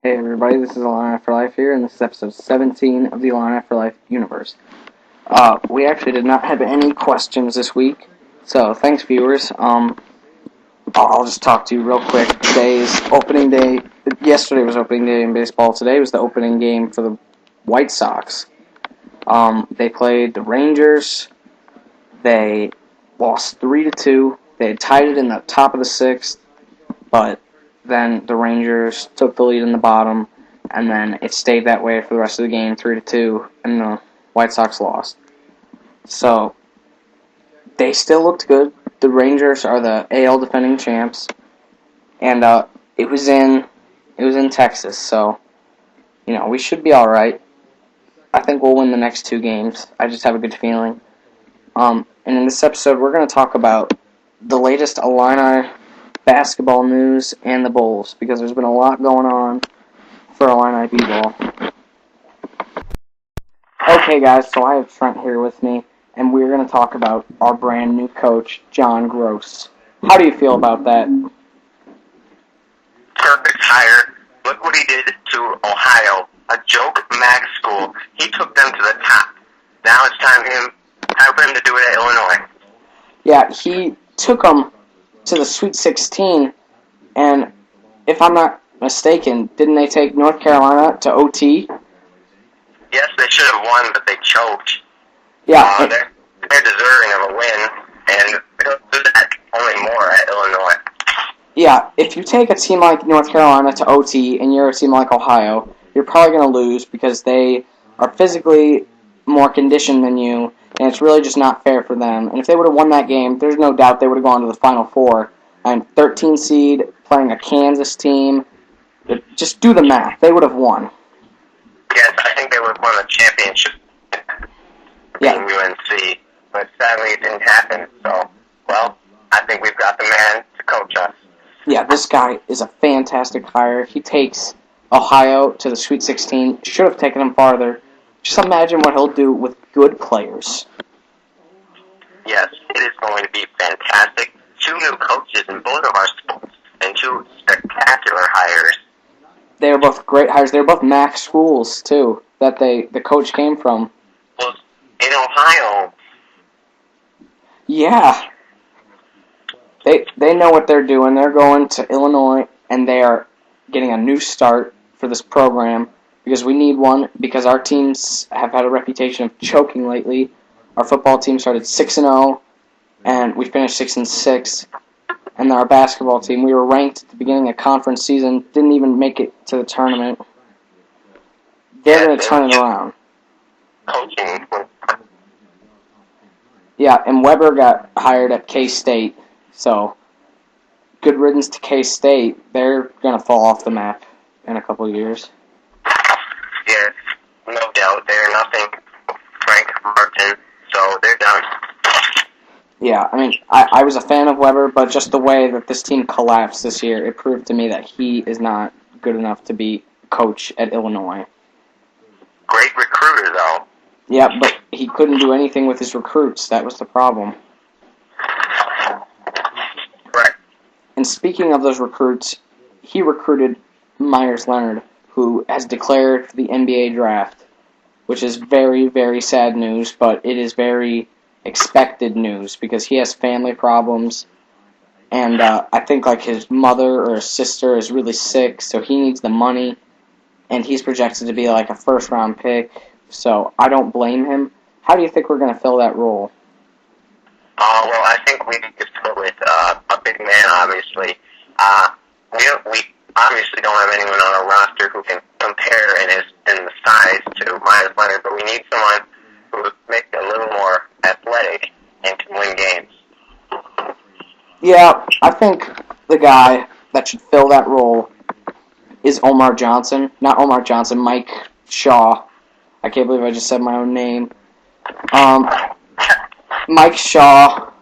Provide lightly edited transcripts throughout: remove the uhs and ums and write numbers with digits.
Hey everybody, this is Illini4life here, and this is episode 17 of the Illini4life Universe. We actually did not have any questions this week, so thanks viewers. I'll just talk to you real quick. Today's opening day. Yesterday was opening day in baseball. Today was the opening game for the White Sox. They played the Rangers. They lost 3-2. They had tied it in the top of the sixth, but then the Rangers took the lead in the bottom, and then it stayed that way for the rest of the game, 3-2, and the White Sox lost. So they still looked good. The Rangers are the AL defending champs, and it was in Texas, so we should be all right. I think we'll win the next two games. I just have a good feeling. And in this episode, we're going to talk about the latest Illini basketball news and the Bulls, because there's been a lot going on for Illini b-ball. Okay guys, so I have Trent here with me, and we're going to talk about our brand new coach, John Gross. How do you feel about that? Perfect hire. Look what he did to Ohio, a joke mag school. He took them to the top. Now it's time for him to do it at Illinois. Yeah, he took them to the Sweet 16, and if I'm not mistaken, didn't they take North Carolina to OT? Yes, they should have won, but they choked. Yeah. They're deserving of a win, and they'll do that only more at Illinois. Yeah, if you take a team like North Carolina to OT and you're a team like Ohio, you're probably going to lose because they are physically more conditioned than you, and it's really just not fair for them. And if they would have won that game, there's no doubt they would have gone to the Final Four. And 13 seed, playing a Kansas team, just do the math. They would have won. Yes, I think they would have won the championship beating UNC, but sadly it didn't happen. So, well, I think we've got the man to coach us. Yeah, this guy is a fantastic hire. He takes Ohio to the Sweet 16. Should have taken them farther. Just imagine what he'll do with good players. Yes, it is going to be fantastic. Two new coaches in both of our sports, and two spectacular hires. They were both great hires. They were both MAC schools, too, that the coach came from. Well, in Ohio. Yeah. They know what they're doing. They're going to Illinois, and they are getting a new start for this program, because we need one, because our teams have had a reputation of choking lately. Our football team started 6-0, and we finished 6-6. And our basketball team, we were ranked at the beginning of conference season, didn't even make it to the tournament. They're going to turn it around. Coaching. Yeah, and Weber got hired at K-State, so good riddance to K-State. They're going to fall off the map in a couple of years. Yes, no doubt. They're nothing Frank Martin, so they're done. Yeah, I mean, I was a fan of Weber, but just the way that this team collapsed this year, it proved to me that he is not good enough to be coach at Illinois. Great recruiter, though. Yeah, but he couldn't do anything with his recruits. That was the problem. Right. And speaking of those recruits, he recruited Myers Leonard, who has declared for the NBA draft, which is very, very sad news, but it is very expected news because he has family problems, and I think like his mother or his sister is really sick, so he needs the money, and he's projected to be like a first-round pick, so I don't blame him. How do you think we're going to fill that role? Well, I think we need to fill with a big man, obviously. We obviously don't have anyone on our roster who can compare in the size to Myers Leonard, but we need someone who makes it a little more athletic and can win games. Yeah, I think the guy that should fill that role is Omar Johnson. Not Omar Johnson, Mike Shaw. I can't believe I just said my own name. Mike Shaw,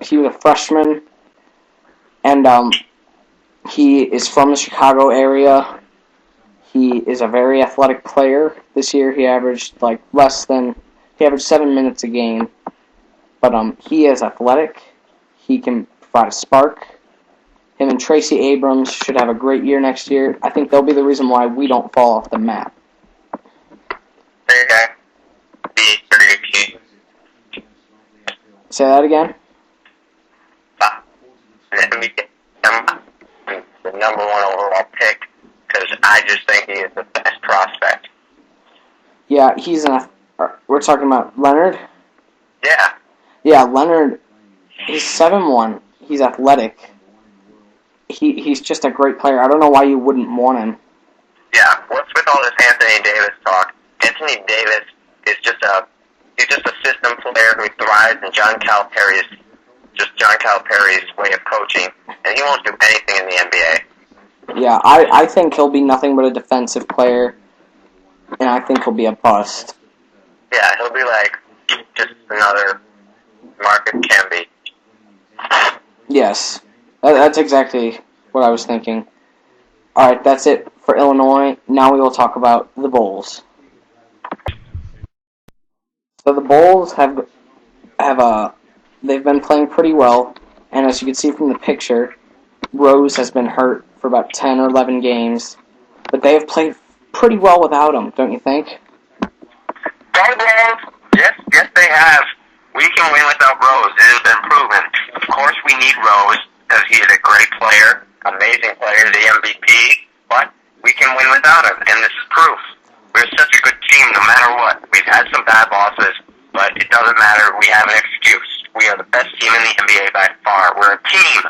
he was a freshman, and he is from the Chicago area. He is a very athletic player. This year he averaged he averaged 7 minutes a game. But he is athletic. He can provide a spark. Him and Tracy Abrams should have a great year next year. I think they'll be the reason why we don't fall off the map. Say that again? The number one overall pick, because I just think he is the best prospect. Yeah, we're talking about Leonard? Yeah. Yeah, Leonard, he's 7'1". He's athletic. He's just a great player. I don't know why you wouldn't want him. Yeah, what's with all this Anthony Davis talk? Anthony Davis is just a system player who thrives in John Calipari's way of coaching, and he won't do anything in the NBA. Yeah, I think he'll be nothing but a defensive player, and I think he'll be a bust. Yeah, he'll be like just another Marcus Camby. Yes, that's exactly what I was thinking. All right, that's it for Illinois. Now we will talk about the Bulls. So the Bulls they've been playing pretty well, and as you can see from the picture, Rose has been hurt for about 10 or 11 games, but they have played pretty well without him, don't you think? Yes, they have. We can win without Rose. It has been proven. Of course, we need Rose because he is a great player, amazing player, the MVP. But we can win without him, and this is proof. We're such a good team, no matter what. We've had some bad losses, but it doesn't matter. We have an excuse. We are the best team in the NBA by far. We're a team.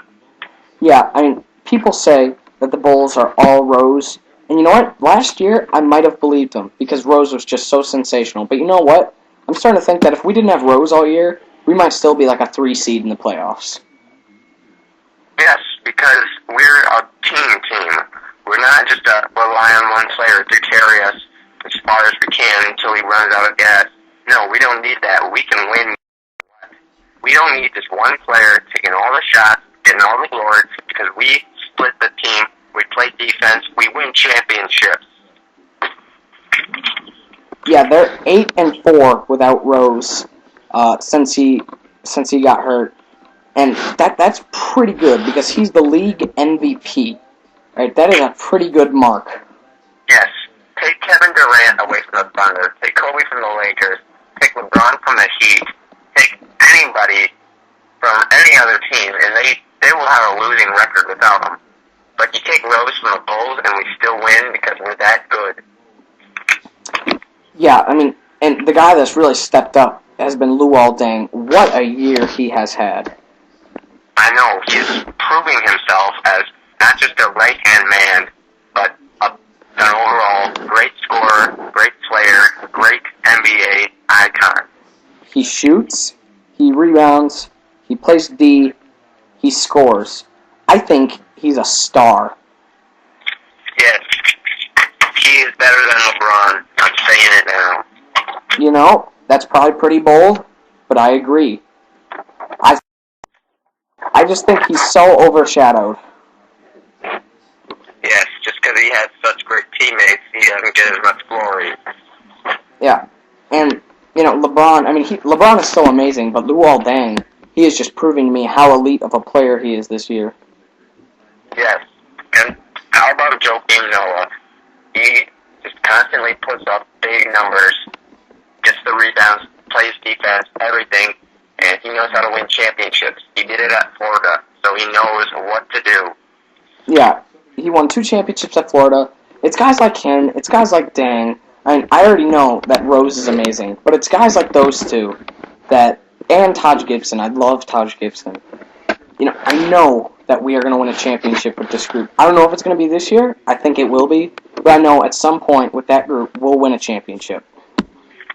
Yeah, I mean, people say that the Bulls are all Rose, and you know what? Last year, I might have believed them because Rose was just so sensational. But you know what? I'm starting to think that if we didn't have Rose all year, we might still be like a 3 seed in the playoffs. Yes, because we're a team. We're not just rely on one player to carry us as far as we can until he runs out of gas. No, we don't need that. We can win. We don't need just one player taking all the shots, getting all the glory, because we split the team, we play defense, we win championships. Yeah, they're 8-4 without Rose since he got hurt, and that's pretty good because he's the league MVP. Right, that is a pretty good mark. Yes, take Kevin Durant away from the Thunder, take Kobe from the Lakers, take LeBron from the Heat, take anybody from any other team, and they will have a losing record without him. But you take Rose from the Bulls, and we still win because we're that good. Yeah, I mean, and the guy that's really stepped up has been Luol Deng. What a year he has had. I know, he's proving himself as not just a right-hand man, but an overall great scorer, great player, great NBA icon. He shoots, he rebounds, he plays D, he scores. I think he's a star. Yes, he is better than LeBron. I'm saying it now. You know, that's probably pretty bold, but I agree. I just think he's so overshadowed. Yes, just because he has such great teammates, he doesn't get as much glory. Yeah, and, you know, LeBron, LeBron is still amazing, but Luol Deng, he is just proving to me how elite of a player he is this year. Yes, and how about Joakim Noah? He just constantly puts up big numbers, gets the rebounds, plays defense, everything, and he knows how to win championships. He did it at Florida, so he knows what to do. Yeah, he won 2 championships at Florida. It's guys like him, it's guys like Deng. I mean, I already know that Rose is amazing, but it's guys like those two and Taj Gibson. I love Taj Gibson. You know, I know that we are going to win a championship with this group. I don't know if it's going to be this year. I think it will be. But I know at some point with that group, we'll win a championship.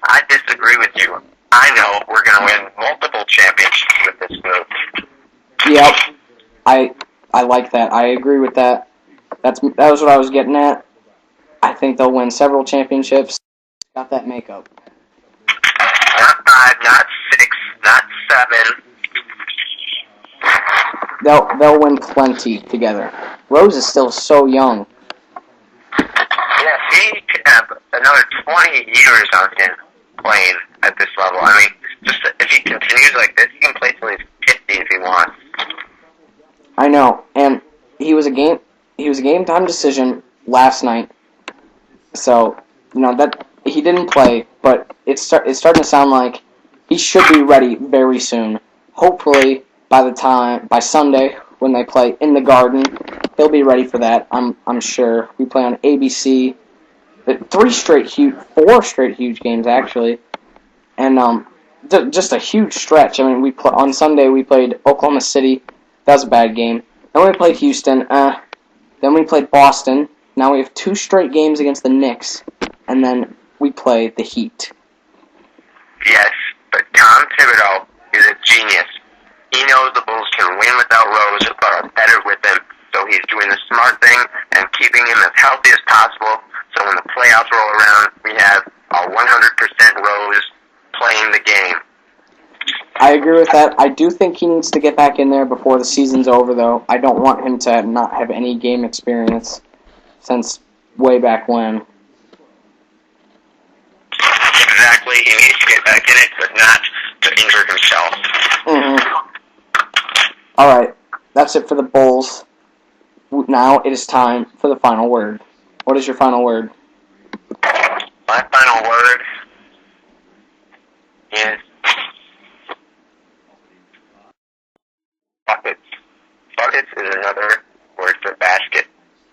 I disagree with you. I know we're going to win multiple championships with this group. Yep. I like that. I agree with that. That was what I was getting at. I think they'll win several championships. Got that makeup. Not 5, not 6, not 7. They'll win plenty together. Rose is still so young. Yes, he could have another 20 years on him playing at this level. I mean, just if he continues like this, he can play till he's 50 if he wants. I know, and he was a game time decision last night. So, that he didn't play, but it's starting to sound like he should be ready very soon. Hopefully, by Sunday when they play in the Garden, he'll be ready for that. I'm sure. We play on ABC. 4 straight huge games actually, and just a huge stretch. I mean, on Sunday we played Oklahoma City. That was a bad game. Then we played Houston. Then we played Boston. Now we have 2 straight games against the Knicks, and then we play the Heat. Yes, but Tom Thibodeau is a genius. He knows the Bulls can win without Rose, but are better with him. So he's doing the smart thing and keeping him as healthy as possible. So when the playoffs roll around, we have a 100% Rose playing the game. I agree with that. I do think he needs to get back in there before the season's over, though. I don't want him to not have any game experience since way back when. Exactly. He needs to get back in it, but not to injure himself. All right. That's it for the Bulls. Now it is time for the final word. What is your final word? My final word is buckets. Buckets is another word for basket.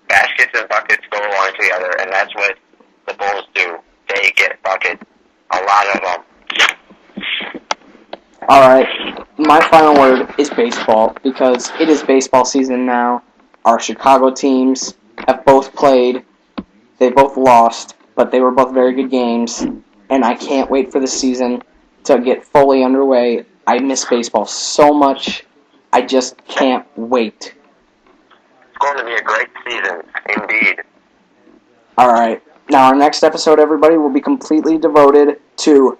Baskets and buckets go along together, and that's what the Bulls do. They get buckets. A lot of them. Alright, my final word is baseball, because it is baseball season now. Our Chicago teams have both played. They both lost, but they were both very good games, and I can't wait for the season to get fully underway. I miss baseball so much. I just can't wait. It's going to be a great season, indeed. Alright, now our next episode, everybody, will be completely devoted to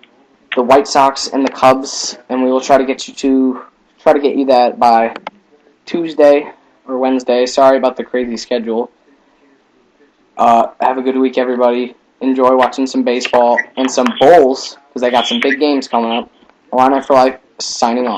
the White Sox and the Cubs, and we will try to get you that by Tuesday or Wednesday. Sorry about the crazy schedule. Have a good week, everybody. Enjoy watching some baseball and some Bulls, because they got some big games coming up. Illini4life signing off.